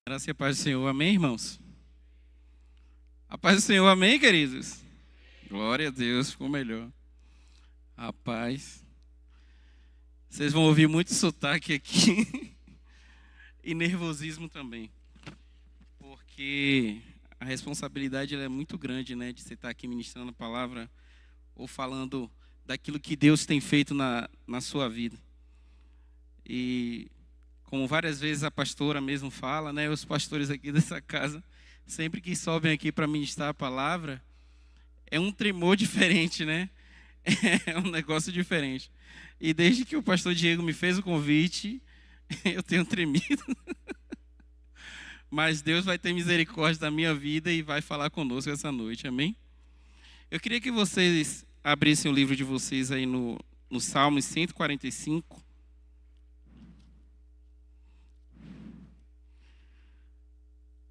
Graça e a paz do Senhor, amém, irmãos? A paz do Senhor, amém, queridos? Glória a Deus, ficou melhor. Rapaz, vocês vão ouvir muito sotaque aqui e nervosismo também, porque a responsabilidade ela é muito grande, né, de você estar aqui ministrando a palavra ou falando daquilo que Deus tem feito na sua vida. E como várias vezes a pastora mesmo fala, né, os pastores aqui dessa casa, sempre que sobem aqui para ministrar a palavra, é um tremor diferente, né? É um negócio diferente. E desde que o pastor Diego me fez o convite, eu tenho tremido. Mas Deus vai ter misericórdia da minha vida e vai falar conosco essa noite, amém? Eu queria que vocês abrissem o livro de vocês aí no Salmos 145.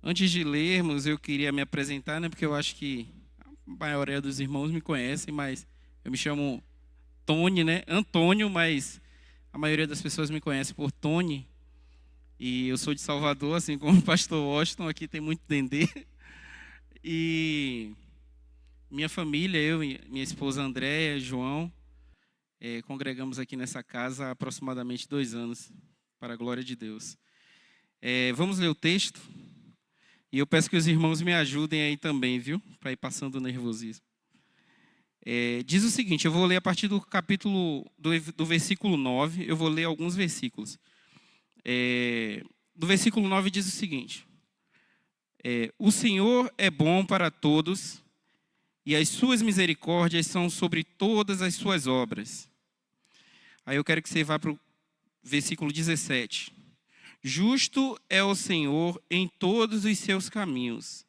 Antes de lermos, eu queria me apresentar, né? Porque eu acho que a maioria dos irmãos me conhecem, mas eu me chamo Tony, né? Antônio, mas a maioria das pessoas me conhece por Tony. E eu sou de Salvador, assim como o pastor Washington, aqui tem muito dendê. E minha família, eu e minha esposa Andréia, João, congregamos aqui nessa casa há aproximadamente 2 anos, para a glória de Deus. Vamos ler o texto? E eu peço que os irmãos me ajudem aí também, viu? Para ir passando o nervosismo. Diz o seguinte, eu vou ler a partir do capítulo, do versículo 9, eu vou ler alguns versículos. Do versículo 9 diz o seguinte, o Senhor é bom para todos, e as suas misericórdias são sobre todas as suas obras. Aí eu quero que você vá para o versículo 17. Justo é o Senhor em todos os seus caminhos,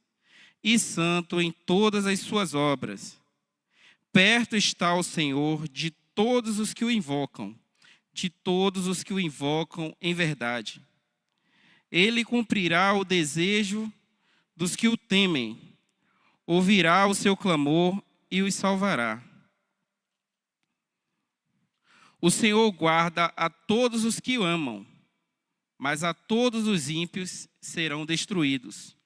e santo em todas as suas obras. Perto está o Senhor de todos os que o invocam, de todos os que o invocam em verdade. Ele cumprirá o desejo dos que o temem, ouvirá o seu clamor e os salvará. O Senhor guarda a todos os que o amam, mas a todos os ímpios serão destruídos.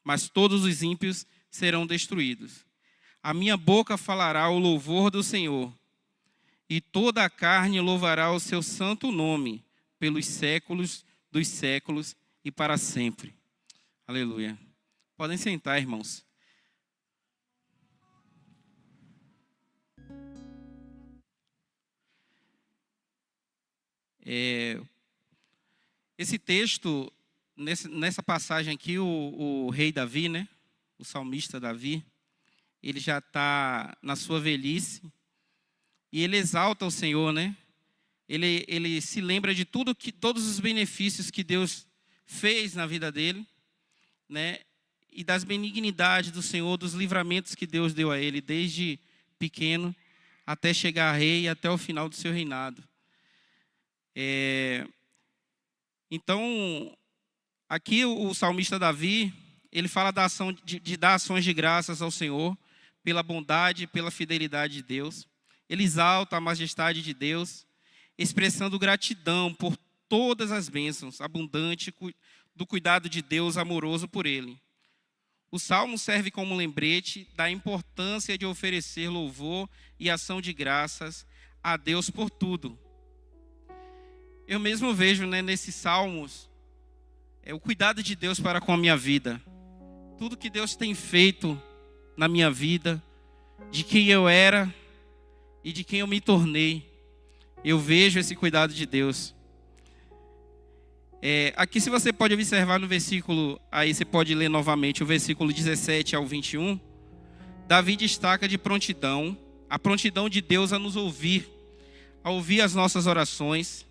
Mas todos os ímpios serão destruídos. A minha boca falará o louvor do Senhor, e toda a carne louvará o seu santo nome, pelos séculos dos séculos e para sempre. Aleluia. Podem sentar, irmãos. Esse texto, nessa passagem aqui, o rei Davi, né, o salmista Davi, ele já está na sua velhice e ele exalta o Senhor, né? Ele se lembra de todos os benefícios que Deus fez na vida dele, né? E das benignidades do Senhor, dos livramentos que Deus deu a ele desde pequeno até chegar a rei e até o final do seu reinado. Então, aqui o salmista Davi, ele fala da ação de dar ações de graças ao Senhor, pela bondade e pela fidelidade de Deus. Ele exalta a majestade de Deus, expressando gratidão por todas as bênçãos, abundante do cuidado de Deus amoroso por ele. O salmo serve como lembrete da importância de oferecer louvor e ação de graças a Deus por tudo. Eu mesmo vejo, né, nesses salmos o cuidado de Deus para com a minha vida. Tudo que Deus tem feito na minha vida, de quem eu era e de quem eu me tornei. Eu vejo esse cuidado de Deus. Aqui, se você pode observar no versículo, aí você pode ler novamente o versículo 17 ao 21. Davi destaca de prontidão, a prontidão de Deus a nos ouvir, a ouvir as nossas orações.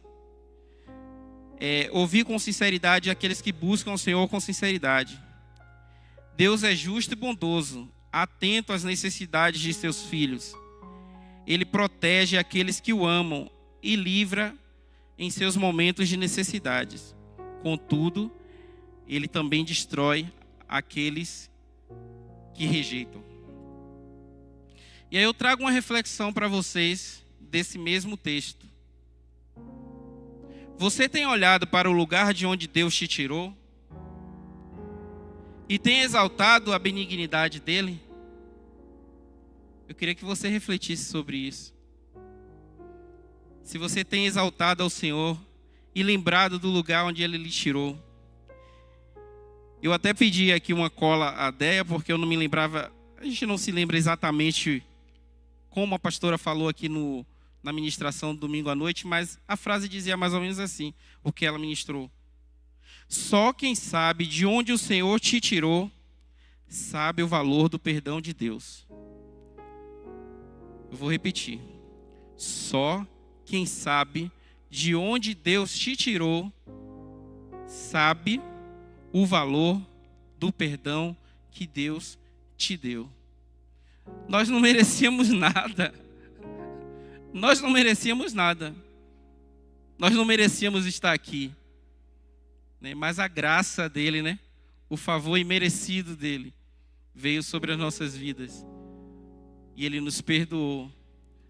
Ouvir com sinceridade aqueles que buscam o Senhor com sinceridade. Deus é justo e bondoso, atento às necessidades de seus filhos. Ele protege aqueles que o amam e livra em seus momentos de necessidades. Contudo, ele também destrói aqueles que rejeitam. E aí eu trago uma reflexão para vocês desse mesmo texto. Você tem olhado para o lugar de onde Deus te tirou? e tem exaltado a benignidade dele, eu queria que você refletisse sobre isso. Se você tem exaltado ao Senhor e lembrado do lugar onde Ele lhe tirou. Eu até pedi aqui uma cola à Déia, porque eu não me lembrava, a gente não se lembra exatamente como a pastora falou aqui na ministração do domingo à noite, mas a frase dizia mais ou menos assim, o que ela ministrou. Só quem sabe de onde o Senhor te tirou, sabe o valor do perdão de Deus. Eu vou repetir. Só quem sabe de onde Deus te tirou, sabe o valor do perdão que Deus te deu. Nós não merecíamos nada. Nós não merecíamos nada. Nós não merecíamos estar aqui. Mas a graça dele, né? O favor imerecido dele veio sobre as nossas vidas. E ele nos perdoou.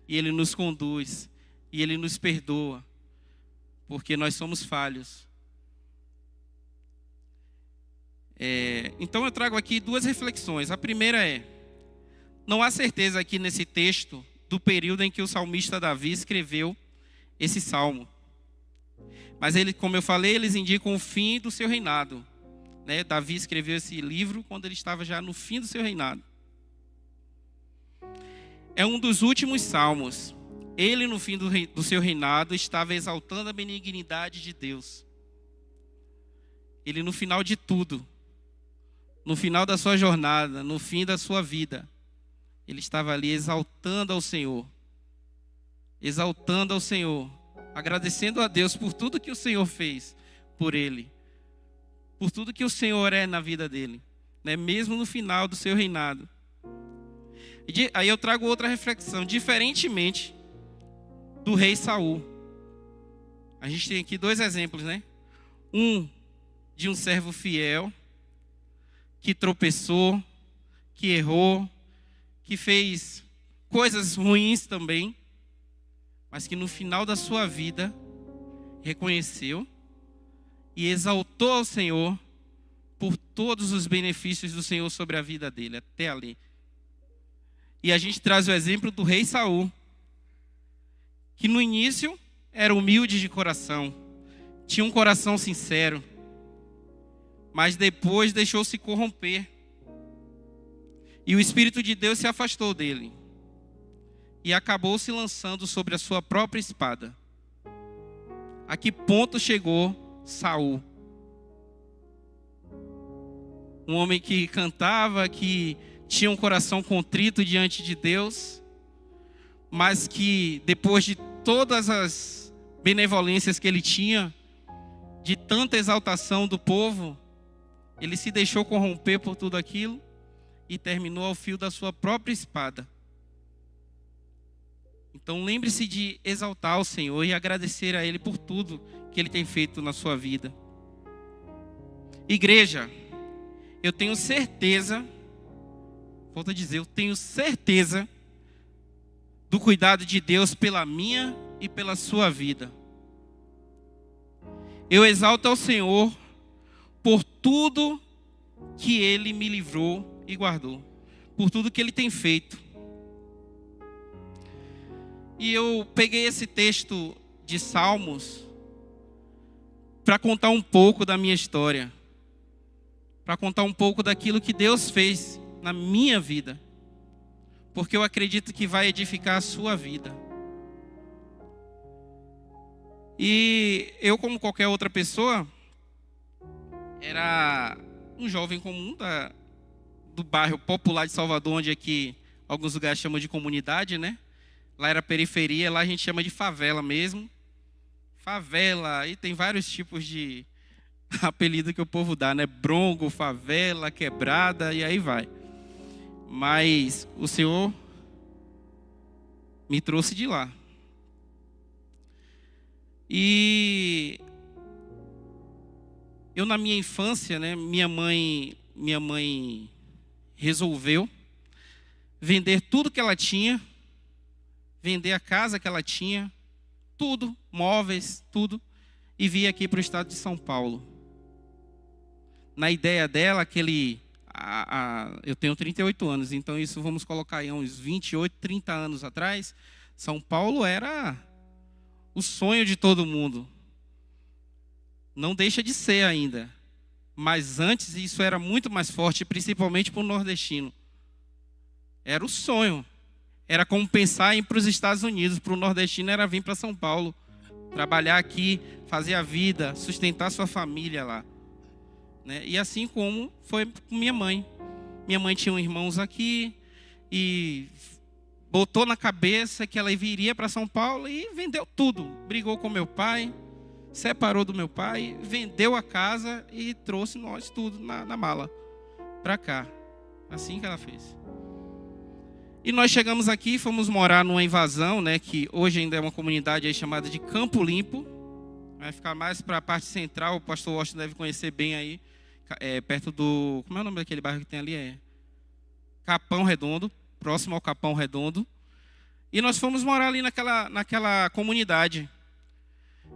E ele nos conduz. E ele nos perdoa. Porque nós somos falhos. Então eu trago aqui duas reflexões. A primeira é: não há certeza aqui nesse texto do período em que o salmista Davi escreveu esse salmo. Mas ele, como eu falei, eles indicam o fim do seu reinado. Davi escreveu esse livro quando ele estava já no fim do seu reinado. É um dos últimos salmos. Ele, no fim do seu reinado, estava exaltando a benignidade de Deus. Ele, no final de tudo, no final da sua jornada, no fim da sua vida, ele estava ali exaltando ao Senhor. Exaltando ao Senhor. Agradecendo a Deus por tudo que o Senhor fez por ele. Por tudo que o Senhor é na vida dele. Mesmo no final do seu reinado. Aí eu trago outra reflexão. Diferentemente do rei Saul. A gente tem aqui dois exemplos, Um de um servo fiel, que tropeçou, que errou, que fez coisas ruins também, mas que no final da sua vida reconheceu e exaltou ao Senhor por todos os benefícios do Senhor sobre a vida dele, até ali. E a gente traz o exemplo do rei Saul, que no início era humilde de coração, tinha um coração sincero, mas depois deixou-se corromper. E o Espírito de Deus se afastou dele. E acabou se lançando sobre a sua própria espada. A que ponto chegou Saul? Um homem que cantava, que tinha um coração contrito diante de Deus, mas que depois de todas as benevolências que ele tinha, de tanta exaltação do povo, ele se deixou corromper por tudo aquilo e terminou ao fio da sua própria espada. Então lembre-se de exaltar o Senhor e agradecer a Ele por tudo que Ele tem feito na sua vida. Igreja, eu tenho certeza, volto a dizer, eu tenho certeza do cuidado de Deus pela minha e pela sua vida. Eu exalto ao Senhor por tudo que Ele me livrou e guardou, por tudo que Ele tem feito. E eu peguei esse texto de Salmos para contar um pouco da minha história, para contar um pouco daquilo que Deus fez na minha vida, porque eu acredito que vai edificar a sua vida. E eu, como qualquer outra pessoa, era um jovem comum do bairro popular de Salvador, onde aqui alguns lugares chamam de comunidade, Lá era periferia, lá a gente chama de favela mesmo. Favela, aí tem vários tipos de apelido que o povo dá, Bronco, favela, quebrada, e aí vai. Mas o Senhor me trouxe de lá. E eu, na minha infância, minha mãe resolveu vender tudo que ela tinha, vender a casa que ela tinha, tudo, móveis, tudo, e vir aqui para o estado de São Paulo. Na ideia dela, aquele eu tenho 38 anos, então isso vamos colocar aí uns 28, 30 anos atrás. São Paulo era o sonho de todo mundo. Não deixa de ser ainda. Mas antes isso era muito mais forte, principalmente para o nordestino. Era o sonho. Era como pensar em ir para os Estados Unidos. Para o nordestino era vir para São Paulo. Trabalhar aqui, fazer a vida, sustentar sua família lá. Né? E assim como foi com minha mãe. Minha mãe tinha irmãos aqui e botou na cabeça que ela viria para São Paulo e vendeu tudo. Brigou com meu pai, separou do meu pai, vendeu a casa e trouxe nós tudo na mala para cá. Assim que ela fez. E nós chegamos aqui e fomos morar numa invasão, né, que hoje ainda é uma comunidade aí chamada de Campo Limpo. Vai ficar mais para a parte central, o pastor Washington deve conhecer bem aí, perto do... Como é o nome daquele bairro que tem ali? Capão Redondo, próximo ao Capão Redondo. E nós fomos morar ali naquela comunidade.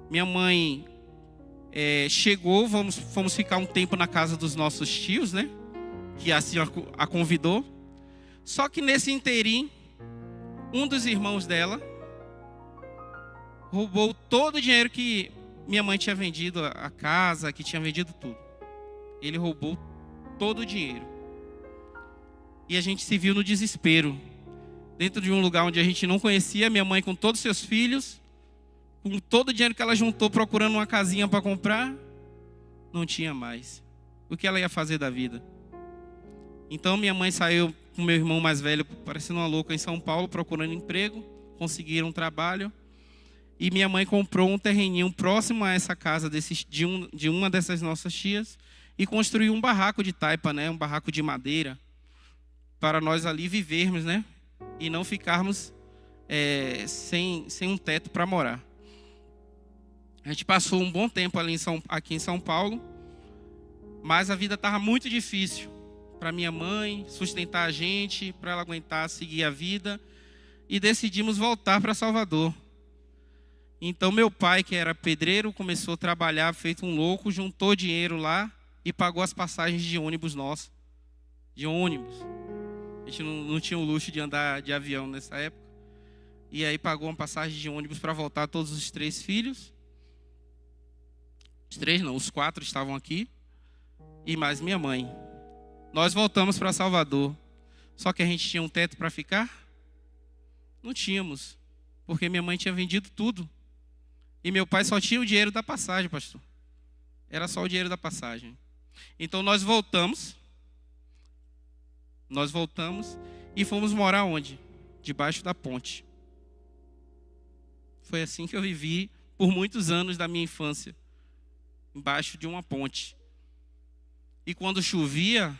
Minha mãe chegou, fomos ficar um tempo na casa dos nossos tios, né? Que assim a convidou. Só que nesse interim, um dos irmãos dela roubou todo o dinheiro que minha mãe tinha vendido, a casa, que tinha vendido tudo. Ele roubou todo o dinheiro. E a gente se viu no desespero. Dentro de um lugar onde a gente não conhecia, minha mãe com todos os seus filhos, com todo o dinheiro que ela juntou procurando uma casinha para comprar, não tinha mais. O que ela ia fazer da vida? Então minha mãe saiu com meu irmão mais velho, parecendo uma louca, em São Paulo, procurando emprego, conseguiram um trabalho. E minha mãe comprou um terreninho próximo a essa casa de uma dessas nossas tias e construiu um barraco de taipa, né? Um barraco de madeira, para nós ali vivermos, né? E não ficarmos sem um teto para morar. A gente passou um bom tempo ali aqui em São Paulo, mas a vida estava muito difícil para minha mãe sustentar a gente, para ela aguentar seguir a vida, e decidimos voltar para Salvador. Então meu pai, que era pedreiro, começou a trabalhar feito um louco, juntou dinheiro lá e pagou as passagens de ônibus nosso. De ônibus. A gente não tinha o luxo de andar de avião nessa época. E aí pagou uma passagem de ônibus para voltar todos os 3 filhos. Os 3 não, os 4 estavam aqui. E mais minha mãe. Nós voltamos para Salvador. Só que a gente tinha um teto para ficar? Não tínhamos. Porque minha mãe tinha vendido tudo. E meu pai só tinha o dinheiro da passagem, pastor. Era só o dinheiro da passagem. Então nós voltamos. Nós voltamos e fomos morar onde? Debaixo da ponte. Foi assim que eu vivi por muitos anos da minha infância. Embaixo de uma ponte. E quando chovia,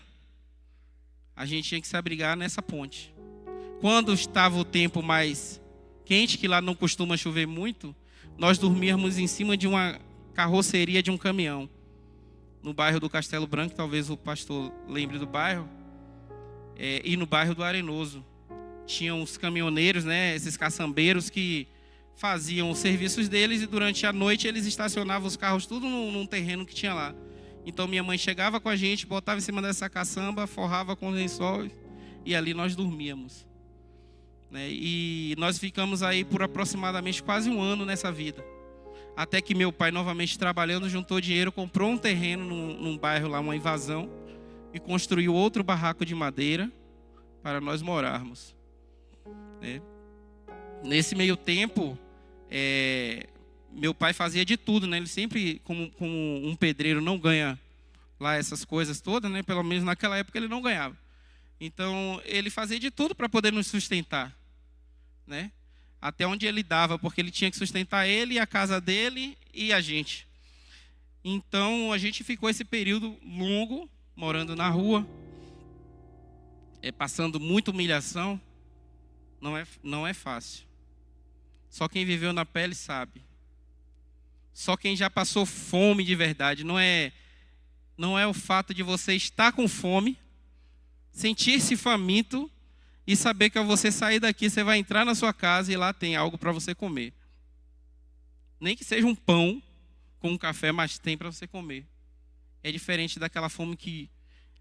a gente tinha que se abrigar nessa ponte. Quando estava o tempo mais quente, que lá não costuma chover muito, nós dormíamos em cima de uma carroceria de um caminhão. No bairro do Castelo Branco, talvez o pastor lembre do bairro. E no bairro do Arenoso. Tinham os caminhoneiros, né, esses caçambeiros que faziam os serviços deles e durante a noite eles estacionavam os carros tudo num terreno que tinha lá. Então minha mãe chegava com a gente, botava em cima dessa caçamba, forrava com lençóis e ali nós dormíamos. E nós ficamos aí por aproximadamente quase um ano nessa vida. Até que meu pai, novamente trabalhando, juntou dinheiro, comprou um terreno num bairro lá, uma invasão, e construiu outro barraco de madeira para nós morarmos. Nesse meio tempo, meu pai fazia de tudo, né? Ele sempre, como um pedreiro não ganha lá essas coisas todas, né? Pelo menos naquela época ele não ganhava. Então, ele fazia de tudo para poder nos sustentar, né? Até onde ele dava, porque ele tinha que sustentar ele, a casa dele e a gente. Então, a gente ficou esse período longo, morando na rua, passando muita humilhação. Não é fácil. Só quem viveu na pele sabe. Só quem já passou fome de verdade. Não é o fato de você estar com fome, sentir-se faminto e saber que ao você sair daqui, você vai entrar na sua casa e lá tem algo para você comer. Nem que seja um pão com um café, mas tem para você comer. É diferente daquela fome que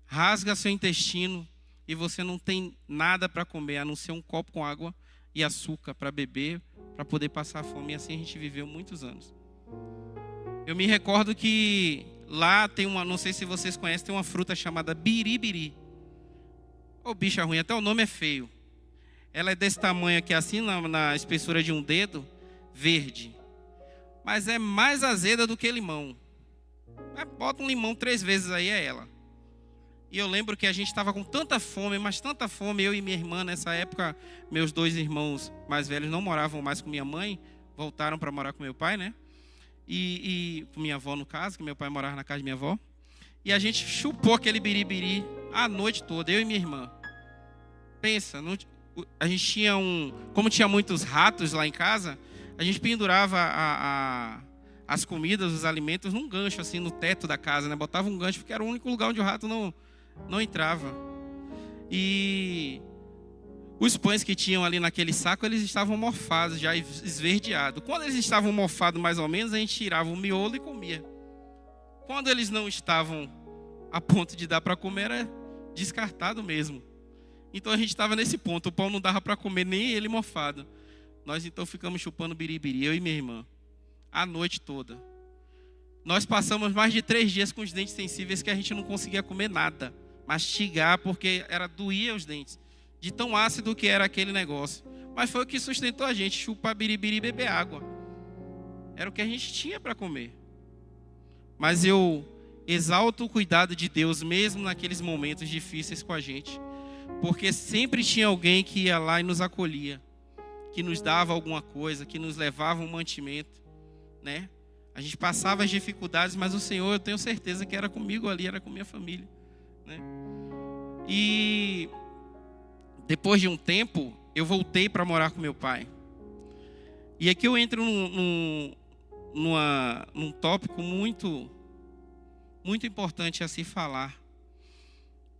rasga seu intestino e você não tem nada para comer, a não ser um copo com água e açúcar para beber, para poder passar fome. E assim a gente viveu muitos anos. Eu me recordo que lá tem não sei se vocês conhecem, tem uma fruta chamada biribiri. Ô, bicha ruim, até o nome é feio. Ela é desse tamanho aqui, assim, na espessura de um dedo, verde. Mas é mais azeda do que limão. Bota um limão 3 vezes aí, é ela. E eu lembro que a gente estava com tanta fome, mas tanta fome, eu e minha irmã, nessa época, meus 2 irmãos mais velhos não moravam mais com minha mãe, voltaram para morar com meu pai, né? E com minha avó, no caso, que meu pai morava na casa de minha avó. E a gente chupou aquele biribiri a noite toda, eu e minha irmã. Pensa, a gente tinha como tinha muitos ratos lá em casa, a gente pendurava as comidas, os alimentos, num gancho, assim, no teto da casa, né? Botava um gancho, porque era o único lugar onde o rato não entrava. E os pães que tinham ali naquele saco, eles estavam mofados, já esverdeados. Quando eles estavam mofados mais ou menos, a gente tirava o miolo e comia. Quando eles não estavam a ponto de dar para comer, era descartado mesmo. Então a gente estava nesse ponto, o pão não dava para comer nem ele mofado. Nós então ficamos chupando biribiri, eu e minha irmã, a noite toda. Nós passamos mais de 3 dias com os dentes sensíveis que a gente não conseguia comer nada, mastigar, porque doía os dentes, de tão ácido que era aquele negócio. Mas foi o que sustentou a gente, chupar biribiri e beber água. Era o que a gente tinha para comer. Mas eu exalto o cuidado de Deus, mesmo naqueles momentos difíceis com a gente, porque sempre tinha alguém que ia lá e nos acolhia, que nos dava alguma coisa, que nos levava um mantimento, né? A gente passava as dificuldades, mas o Senhor, eu tenho certeza que era comigo ali, era com minha família, né? E depois de um tempo, eu voltei para morar com meu pai. E aqui eu entro num tópico muito importante a se falar,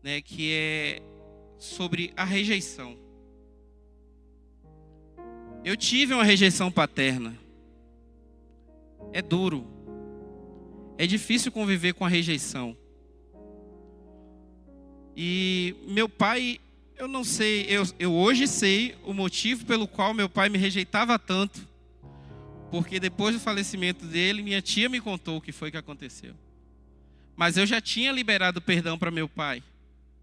né? Que é sobre a rejeição. Eu tive uma rejeição paterna. É duro. É difícil conviver com a rejeição. E meu pai, eu não sei, eu hoje sei o motivo pelo qual meu pai me rejeitava tanto. Porque depois do falecimento dele, minha tia me contou o que foi que aconteceu. Mas eu já tinha liberado perdão para meu pai,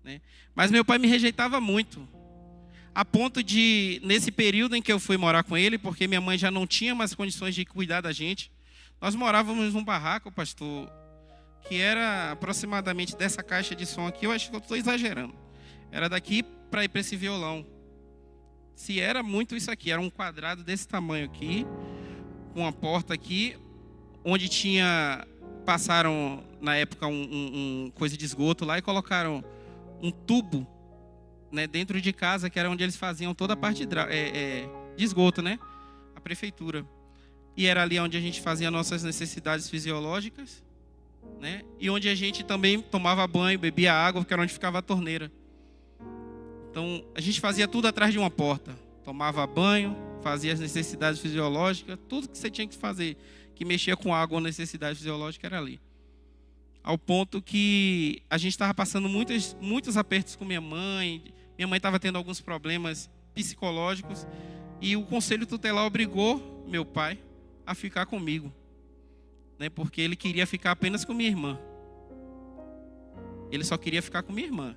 né? Mas meu pai me rejeitava muito. A ponto de, nesse período em que eu fui morar com ele, porque minha mãe já não tinha mais condições de cuidar da gente, nós morávamos num barraco, pastor, que era aproximadamente dessa caixa de som aqui, eu acho que eu estou exagerando. Era daqui para ir para esse violão. Se era muito isso aqui, era um quadrado desse tamanho aqui, com uma porta aqui, onde passaram na época um coisa de esgoto lá e colocaram um tubo, né, dentro de casa, que era onde eles faziam toda a parte de esgoto, né? A prefeitura. E era ali onde a gente fazia nossas necessidades fisiológicas, né? E onde a gente também tomava banho, bebia água, porque era onde ficava a torneira. Então, a gente fazia tudo atrás de uma porta. Tomava banho, fazia as necessidades fisiológicas, tudo que você tinha que fazer, que mexia com água ou necessidade fisiológica, era ali. Ao ponto que a gente estava passando muitos apertos com minha mãe. Minha mãe estava tendo alguns problemas psicológicos. E o conselho tutelar obrigou meu pai a ficar comigo, né? Porque ele queria ficar apenas com minha irmã. Ele só queria ficar com minha irmã.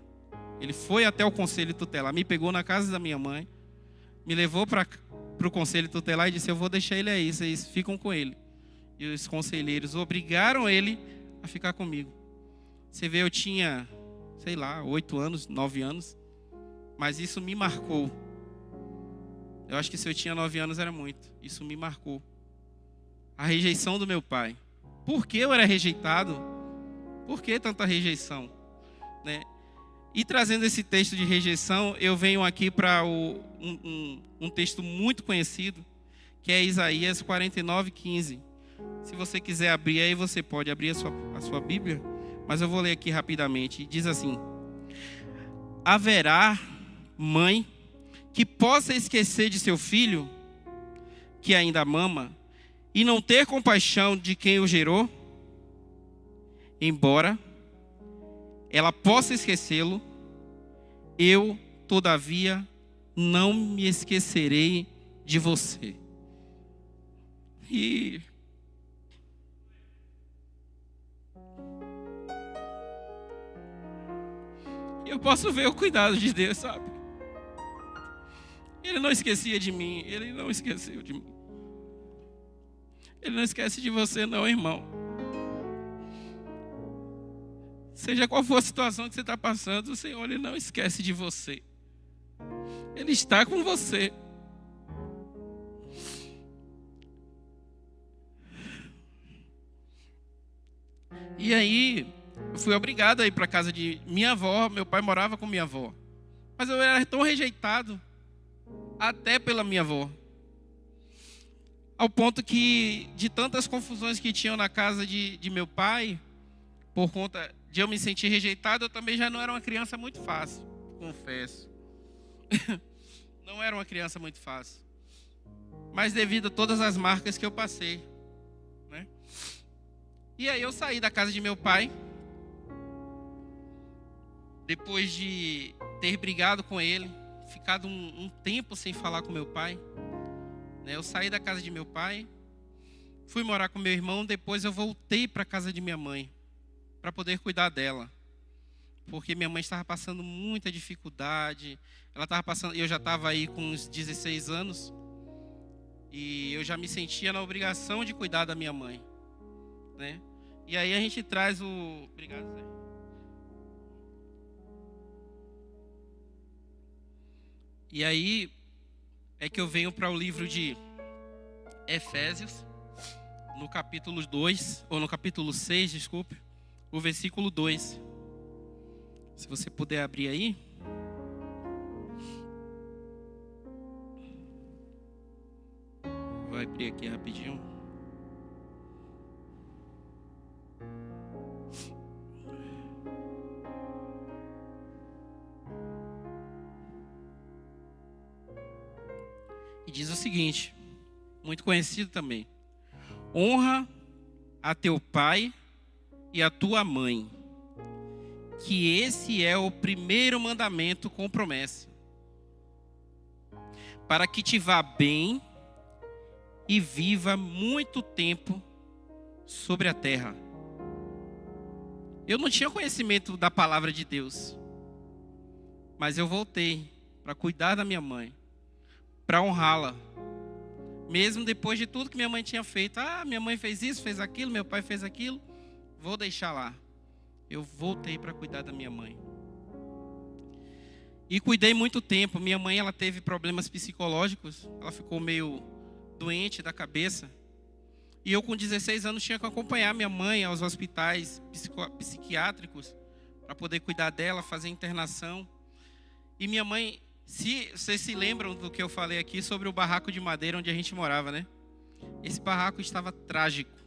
Ele foi até o conselho tutelar, me pegou na casa da minha mãe, me levou para o conselho tutelar e disse: eu vou deixar ele aí, vocês ficam com ele. E os conselheiros obrigaram ele a ficar comigo. Você vê, eu tinha, 8 anos, 9 anos, mas isso me marcou. Eu acho que se eu tinha 9 anos era muito. Isso me marcou. A rejeição do meu pai. Por que eu era rejeitado? Por que tanta rejeição? Né? E trazendo esse texto de rejeição, eu venho aqui para um texto muito conhecido, que é Isaías 49:15. Se você quiser abrir aí, você pode abrir a sua Bíblia, mas eu vou ler aqui rapidamente. Diz assim: haverá mãe que possa esquecer de seu filho, que ainda mama, e não ter compaixão de quem o gerou? Embora ela possa esquecê-lo, eu, todavia, não me esquecerei de você. E eu posso ver o cuidado de Deus, sabe? Ele não esquecia de mim, ele não esqueceu de mim. Ele não esquece de você não, irmão. Seja qual for a situação que você está passando, o Senhor, Ele não esquece de você. Ele está com você. E aí, eu fui obrigado a ir para a casa de minha avó. Meu pai morava com minha avó. Mas eu era tão rejeitado, até pela minha avó. Ao ponto que, de tantas confusões que tinham na casa de meu pai, por conta de eu me sentir rejeitado, eu também já não era uma criança muito fácil, confesso. Não era uma criança muito fácil. Mas devido a todas as marcas que eu passei, né? E aí eu saí da casa de meu pai, depois de ter brigado com ele, ficado um tempo sem falar com meu pai, né? Eu saí da casa de meu pai, fui morar com meu irmão, depois eu voltei para a casa de minha mãe, para poder cuidar dela. Porque minha mãe estava passando muita dificuldade, eu já estava aí com uns 16 anos, e eu já me sentia na obrigação de cuidar da minha mãe, né? E aí a gente traz o... Obrigado, Zé. E aí é que eu venho para o livro de Efésios, no capítulo 2, ou no capítulo 6, desculpe, o versículo 2. Se você puder abrir aí. Vou abrir aqui rapidinho. E diz o seguinte, muito conhecido também: honra a teu pai e a tua mãe, que esse é o primeiro mandamento com promessa, para que te vá bem e viva muito tempo sobre a terra. Eu não tinha conhecimento da palavra de Deus, mas eu voltei para cuidar da minha mãe, para honrá-la, mesmo depois de tudo que minha mãe tinha feito. Minha mãe fez isso, fez aquilo, meu pai fez aquilo, vou deixar lá. Eu voltei para cuidar da minha mãe. E cuidei muito tempo. Minha mãe, ela teve problemas psicológicos, ela ficou meio doente da cabeça. E eu com 16 anos tinha que acompanhar minha mãe aos hospitais psiquiátricos para poder cuidar dela, fazer internação. E minha mãe, se vocês se lembram do que eu falei aqui sobre o barraco de madeira onde a gente morava, né? Esse barraco estava trágico.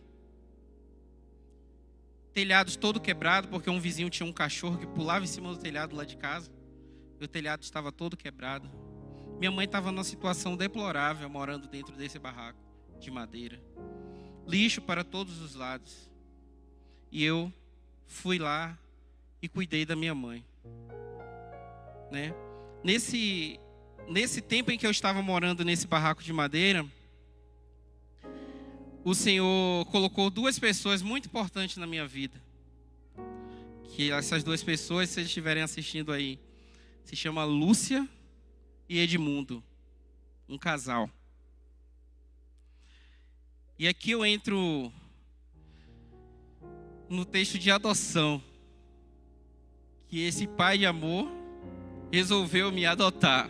Telhados todo quebrado, porque um vizinho tinha um cachorro que pulava em cima do telhado lá de casa. E o telhado estava todo quebrado. Minha mãe estava numa situação deplorável, morando dentro desse barraco de madeira. Lixo para todos os lados. E eu fui lá e cuidei da minha mãe, né? Nesse tempo em que eu estava morando nesse barraco de madeira, o Senhor colocou duas pessoas muito importantes na minha vida. Que essas duas pessoas, se eles estiverem assistindo aí, se chama Lúcia e Edmundo, um casal. E aqui eu entro no texto de adoção, que esse pai de amor resolveu me adotar.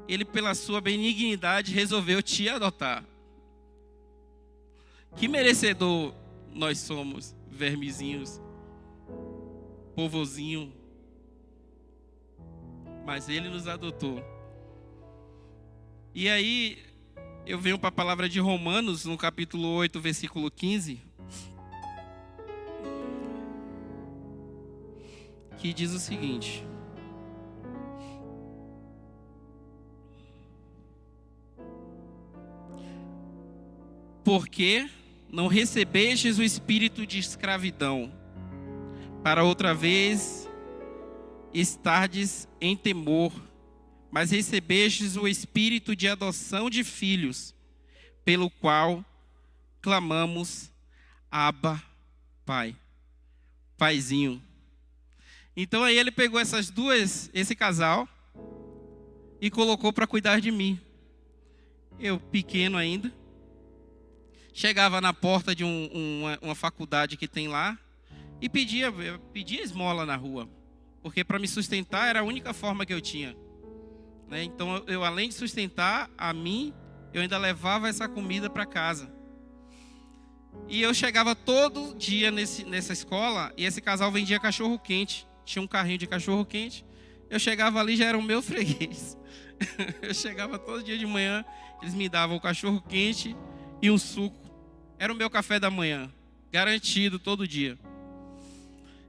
Ele, pela sua benignidade, resolveu te adotar. Que merecedor nós somos, vermezinhos, povozinho. Mas Ele nos adotou. E aí, eu venho para a palavra de Romanos, no capítulo 8, versículo 15. Que diz o seguinte: porque não recebestes o espírito de escravidão para outra vez estardes em temor, mas recebestes o espírito de adoção de filhos, pelo qual clamamos, Abba, Pai, Paizinho. Então aí ele pegou esse casal e colocou para cuidar de mim. Eu, pequeno ainda, chegava na porta de uma faculdade que tem lá e pedia esmola na rua, porque para me sustentar era a única forma que eu tinha, né? Então eu, além de sustentar a mim, eu ainda levava essa comida para casa. E eu chegava todo dia nessa escola e esse casal vendia cachorro quente. Tinha um carrinho de cachorro quente. Eu chegava ali, já era o meu freguês. Eu chegava todo dia de manhã, eles me davam o cachorro quente e um suco. Era o meu café da manhã, garantido todo dia.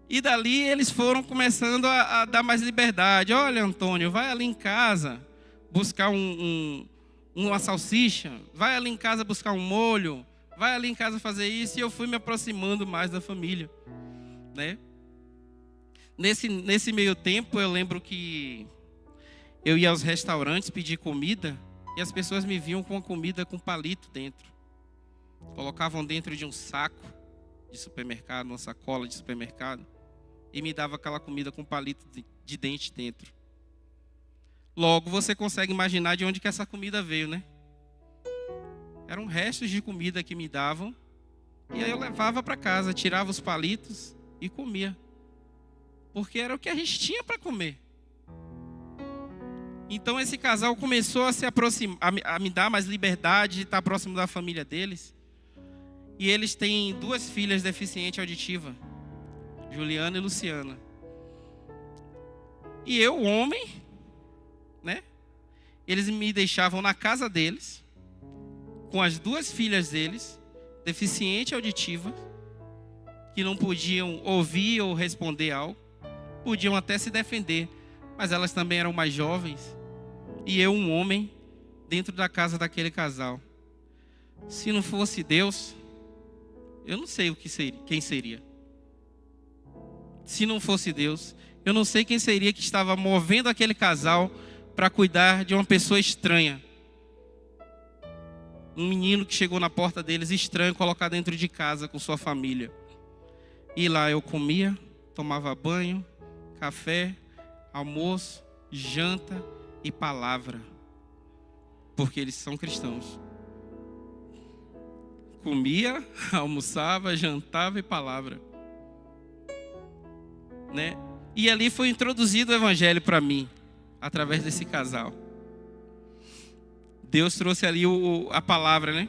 E dali eles foram começando a dar mais liberdade. Olha, Antônio, vai ali em casa buscar uma salsicha. Vai ali em casa buscar um molho. Vai ali em casa fazer isso. E eu fui me aproximando mais da família, né? Nesse meio tempo, eu lembro que eu ia aos restaurantes pedir comida e as pessoas me viam com a comida com palito dentro. Colocavam dentro de um saco de supermercado, uma sacola de supermercado, e me dava aquela comida com palito de dente dentro. Logo, você consegue imaginar de onde que essa comida veio, né? Eram restos de comida que me davam, e aí eu levava para casa, tirava os palitos e comia. Porque era o que a gente tinha para comer. Então esse casal começou a se aproximar, a me dar mais liberdade de estar próximo da família deles. E eles têm 2 filhas deficientes auditivas, Juliana e Luciana. E eu, homem, né? Eles me deixavam na casa deles, com as 2 filhas deles, deficiente auditiva, que não podiam ouvir ou responder algo. Podiam até se defender, mas elas também eram mais jovens. E eu, um homem, dentro da casa daquele casal. Se não fosse Deus, eu não sei quem seria. Se não fosse Deus, eu não sei quem seria que estava movendo aquele casal para cuidar de uma pessoa estranha. Um menino que chegou na porta deles estranho, colocar dentro de casa com sua família. E lá eu comia, tomava banho, café, almoço, janta e palavra. Porque eles são cristãos. Comia, almoçava, jantava e palavra, né? E ali foi introduzido o evangelho para mim, através desse casal. Deus trouxe ali a palavra, né?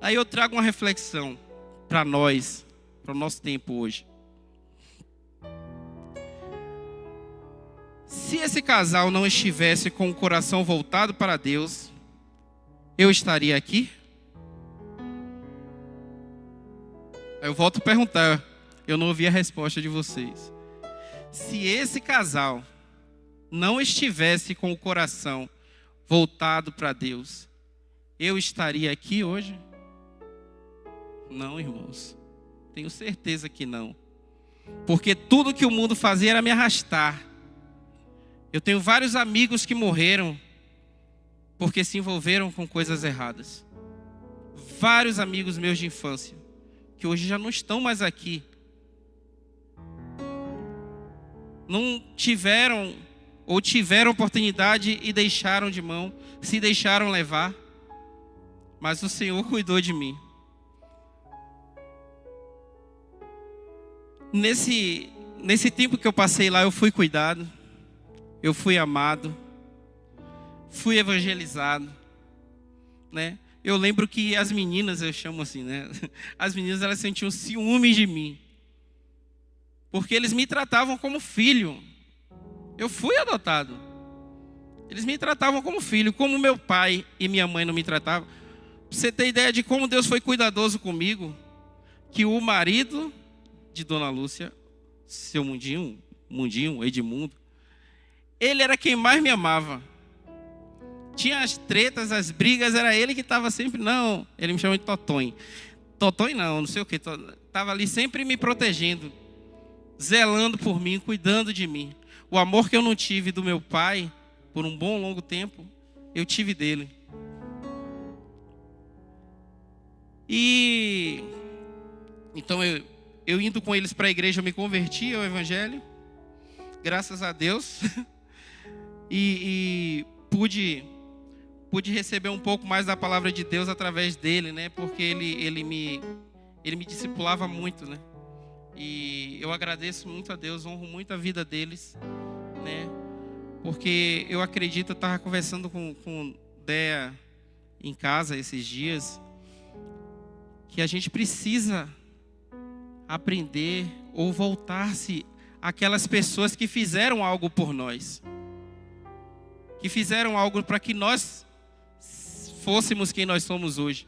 Aí eu trago uma reflexão para nós, para o nosso tempo hoje. Se esse casal não estivesse com o coração voltado para Deus, eu estaria aqui? Aí eu volto a perguntar, eu não ouvi a resposta de vocês. Se esse casal não estivesse com o coração voltado para Deus, eu estaria aqui hoje? Não, irmãos. Tenho certeza que não. Porque tudo que o mundo fazia era me arrastar. Eu tenho vários amigos que morreram porque se envolveram com coisas erradas. Vários amigos meus de infância, que hoje já não estão mais aqui. Não tiveram ou tiveram oportunidade e deixaram de mão, se deixaram levar. Mas o Senhor cuidou de mim. Nesse tempo que eu passei lá, eu fui cuidado. Eu fui amado, fui evangelizado, né? Eu lembro que as meninas, eu chamo assim, né? As meninas, elas sentiam ciúmes de mim, porque eles me tratavam como filho. Eu fui adotado. Eles me tratavam como filho, como meu pai e minha mãe não me tratavam. Pra você ter ideia de como Deus foi cuidadoso comigo, que o marido de Dona Lúcia, seu Mundinho, Edmundo, ele era quem mais me amava. Tinha as tretas, as brigas, era ele que estava sempre... Não, ele me chama de Totonho. Totonho não sei o que. Estava ali sempre me protegendo. zelando por mim, cuidando de mim. O amor que eu não tive do meu pai por um bom longo tempo, eu tive dele. E então eu indo com eles para a igreja, eu me converti ao evangelho, graças a Deus, e pude receber um pouco mais da palavra de Deus através dele, né? Porque ele me discipulava muito, né? E eu agradeço muito a Deus, honro muito a vida deles, né? Porque eu acredito, eu estava conversando com Dea em casa esses dias, que a gente precisa aprender ou voltar-se àquelas pessoas que fizeram algo por nós, que fizeram algo para que nós fôssemos quem nós somos hoje.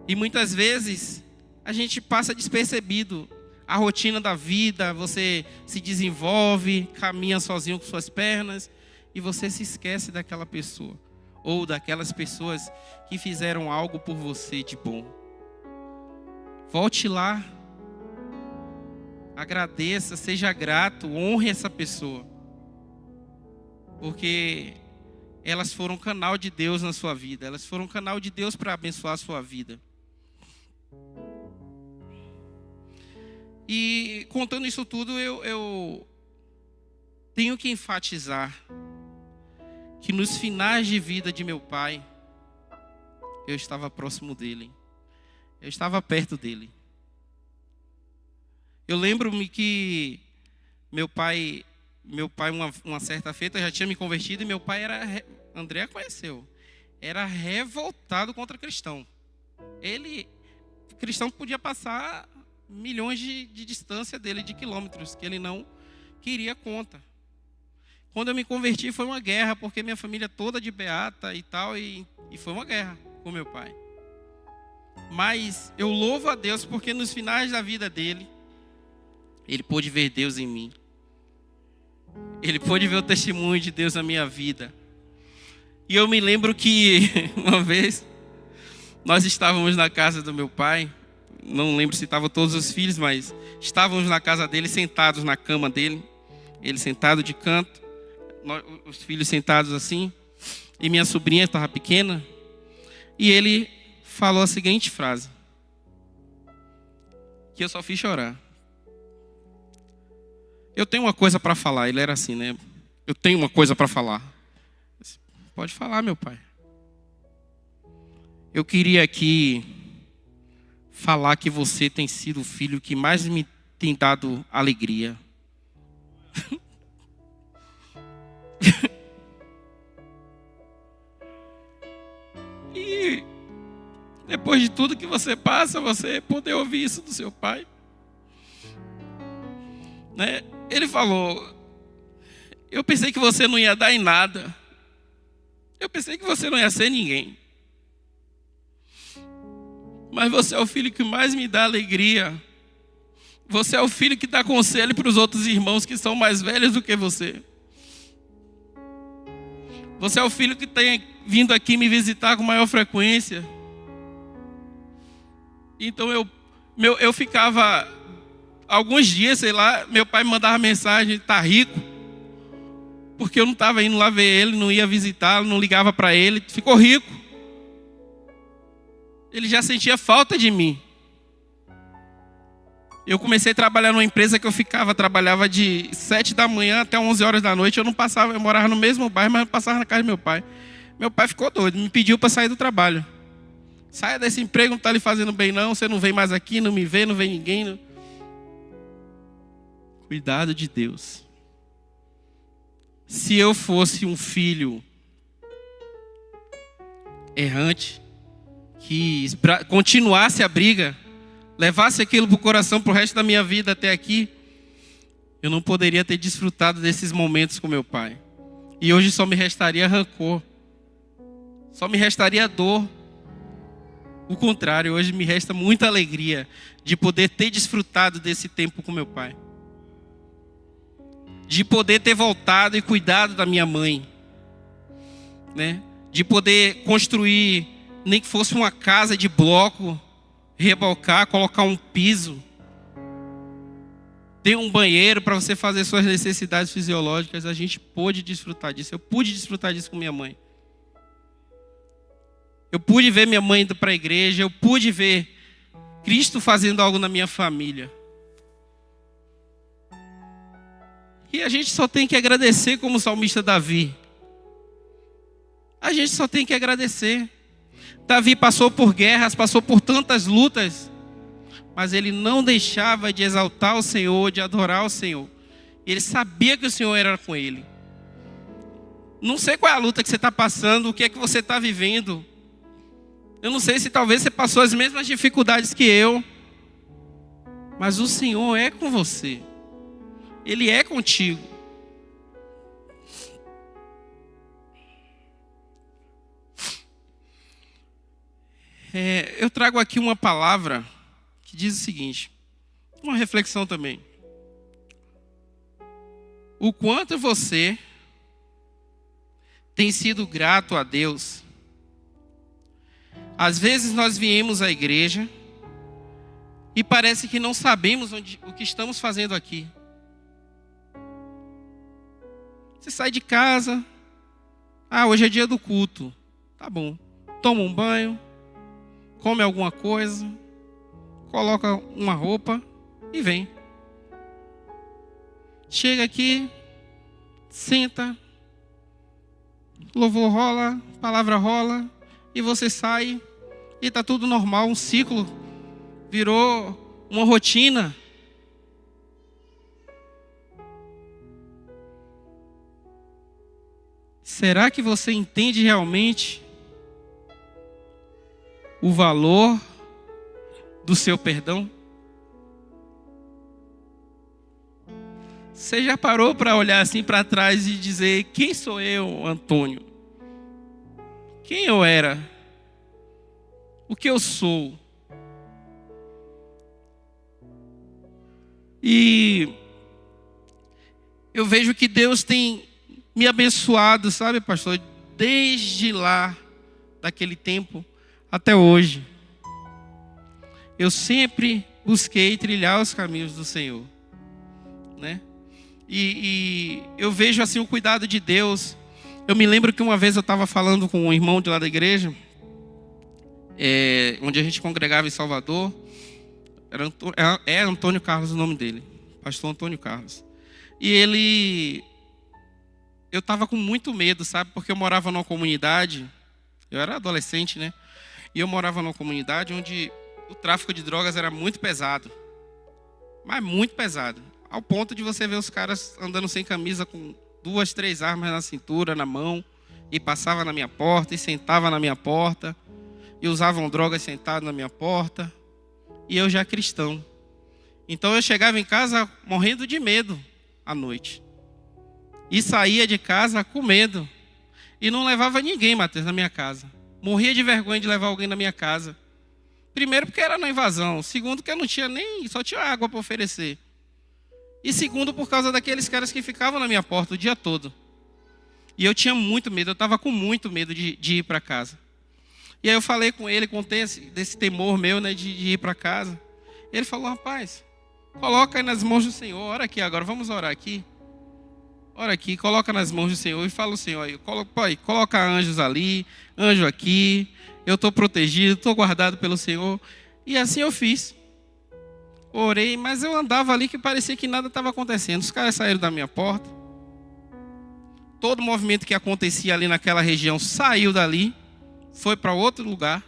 E muitas vezes a gente passa despercebido a rotina da vida, você se desenvolve, caminha sozinho com suas pernas e você se esquece daquela pessoa ou daquelas pessoas que fizeram algo por você de bom. Volte lá, agradeça, seja grato, honre essa pessoa, porque elas foram canal de Deus na sua vida, elas foram canal de Deus para abençoar a sua vida. E contando isso tudo, eu tenho que enfatizar que nos finais de vida de meu pai, eu estava próximo dele, eu estava perto dele. Eu lembro-me que meu pai uma certa feita já tinha me convertido e meu pai André conheceu, era revoltado contra cristão. Cristão podia passar milhões de distância dele, de quilômetros, que ele não queria conta. Quando eu me converti foi uma guerra, porque minha família toda de beata e tal, e foi uma guerra com meu pai. Mas eu louvo a Deus porque nos finais da vida dele, ele pôde ver Deus em mim. Ele pôde ver o testemunho de Deus na minha vida. E eu me lembro que uma vez nós estávamos na casa do meu pai, não lembro se estavam todos os filhos, mas estávamos na casa dele, sentados na cama dele, ele sentado de canto, os filhos sentados assim, e minha sobrinha estava pequena, e ele falou a seguinte frase, que eu só fiz chorar. Eu tenho uma coisa para falar. Ele era assim, né? Eu tenho uma coisa para falar. Pode falar, meu pai. Eu queria aqui falar que você tem sido o filho que mais me tem dado alegria. E depois de tudo que você passa, você poder ouvir isso do seu pai, né? Ele falou, eu pensei que você não ia dar em nada. Eu pensei que você não ia ser ninguém. Mas você é o filho que mais me dá alegria. Você é o filho que dá conselho para os outros irmãos que são mais velhos do que você. Você é o filho que tem vindo aqui me visitar com maior frequência. Então eu ficava... Alguns dias, sei lá, meu pai me mandava mensagem, tá rico, porque eu não estava indo lá ver ele, não ia visitá-lo, não ligava para ele, ficou rico. Ele já sentia falta de mim. Eu comecei a trabalhar numa empresa que trabalhava de 7 da manhã até 11 horas da noite, eu morava no mesmo bairro, mas eu passava na casa do meu pai. Meu pai ficou doido, me pediu para sair do trabalho. Saia desse emprego, não está lhe fazendo bem não, você não vem mais aqui, não me vê, não vem ninguém. Não. Cuidado de Deus. Se eu fosse um filho errante, que continuasse a briga, levasse aquilo para o coração para o resto da minha vida até aqui, eu não poderia ter desfrutado desses momentos com meu pai. E hoje só me restaria rancor, só me restaria dor. O contrário, hoje me resta muita alegria de poder ter desfrutado desse tempo com meu pai. De poder ter voltado e cuidado da minha mãe, né? De poder construir, nem que fosse uma casa de bloco, rebocar, colocar um piso, ter um banheiro para você fazer suas necessidades fisiológicas. A gente pôde desfrutar disso. Eu pude desfrutar disso com minha mãe. Eu pude ver minha mãe indo para a igreja. Eu pude ver Cristo fazendo algo na minha família. E a gente só tem que agradecer como o salmista Davi. A gente só tem que agradecer. Davi passou por guerras, passou por tantas lutas, mas ele não deixava de exaltar o Senhor, de adorar o Senhor. Ele sabia que o Senhor era com ele. Não sei qual é a luta que você está passando, o que é que você está vivendo. Eu não sei se talvez você passou as mesmas dificuldades que eu, mas o Senhor é com você. Ele é contigo. Eu trago aqui uma palavra que diz o seguinte, uma reflexão também. O quanto você tem sido grato a Deus. Às vezes nós viemos à igreja e parece que não sabemos o que estamos fazendo aqui. Você sai de casa, hoje é dia do culto, tá bom. Toma um banho, come alguma coisa, coloca uma roupa e vem. Chega aqui, senta, louvor rola, palavra rola, e você sai e está tudo normal, um ciclo, virou uma rotina. Será que você entende realmente o valor do seu perdão? Você já parou para olhar assim para trás e dizer: quem sou eu, Antônio? Quem eu era? O que eu sou? E eu vejo que Deus tem me abençoado, sabe, pastor? Desde lá, daquele tempo até hoje. Eu sempre busquei trilhar os caminhos do Senhor, né? E eu vejo assim o cuidado de Deus. Eu me lembro que uma vez eu estava falando com um irmão de lá da igreja, onde a gente congregava em Salvador. É Antônio Carlos o nome dele, pastor Antônio Carlos. E eu estava com muito medo, sabe? Porque eu morava numa comunidade, eu era adolescente, né? E eu morava numa comunidade onde o tráfico de drogas era muito pesado. Mas muito pesado. Ao ponto de você ver os caras andando sem camisa com 2, 3 armas na cintura, na mão. E passava na minha porta, e sentava na minha porta. E usavam drogas sentados na minha porta. E eu já cristão. Então eu chegava em casa morrendo de medo à noite. E saía de casa com medo. E não levava ninguém, Mateus, na minha casa. Morria de vergonha de levar alguém na minha casa. Primeiro porque era na invasão. Segundo que eu não tinha só tinha água para oferecer. E segundo por causa daqueles caras que ficavam na minha porta o dia todo. E eu tinha muito medo, eu estava com muito medo de ir para casa. E aí eu falei com ele, contei desse temor meu, né, de ir para casa. Ele falou: rapaz, coloca aí nas mãos do Senhor, ora aqui agora, vamos orar aqui. Ora aqui, coloca nas mãos do Senhor e fala o Senhor aí, coloca anjos ali, anjo aqui, eu estou protegido, estou guardado pelo Senhor. E assim eu fiz. Orei, mas eu andava ali que parecia que nada estava acontecendo. Os caras saíram da minha porta. Todo movimento que acontecia ali naquela região saiu dali, foi para outro lugar.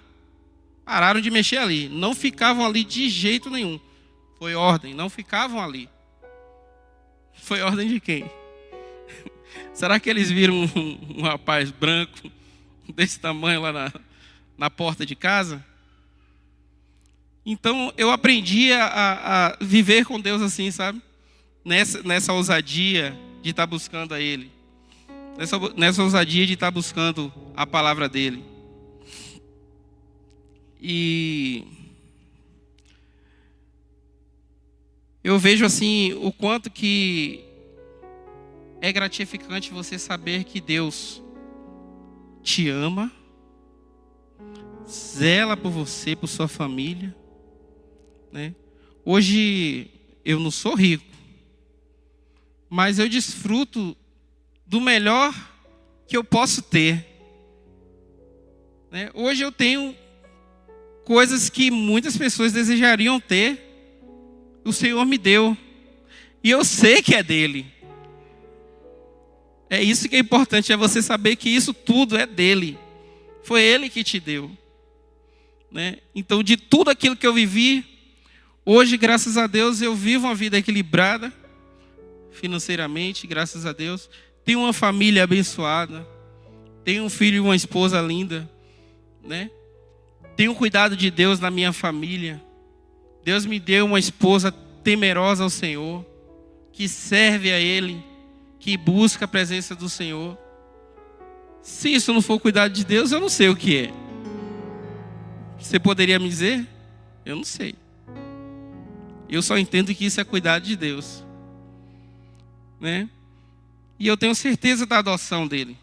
Pararam de mexer ali, não ficavam ali de jeito nenhum. Foi ordem, não ficavam ali. Foi ordem de quem? Será que eles viram um rapaz branco desse tamanho lá na porta de casa? Então eu aprendi a viver com Deus assim, sabe? Nessa ousadia de estar buscando a Ele. Nessa ousadia de estar buscando a palavra dEle. E eu vejo assim o quanto que é gratificante você saber que Deus te ama, zela por você, por sua família, né? Hoje eu não sou rico, mas eu desfruto do melhor que eu posso ter. Né? Hoje eu tenho coisas que muitas pessoas desejariam ter, o Senhor me deu, e eu sei que é dele. É isso que é importante, é você saber que isso tudo é dele. Foi ele que te deu. Né? Então, de tudo aquilo que eu vivi, hoje, graças a Deus, eu vivo uma vida equilibrada, financeiramente, graças a Deus. Tenho uma família abençoada, tenho um filho e uma esposa linda, né? Tenho cuidado de Deus na minha família. Deus me deu uma esposa temerosa ao Senhor, que serve a Ele, que busca a presença do Senhor. Se isso não for cuidado de Deus, eu não sei o que é. Você poderia me dizer? Eu não sei. Eu só entendo que isso é cuidado de Deus. Né? E eu tenho certeza da adoção dele.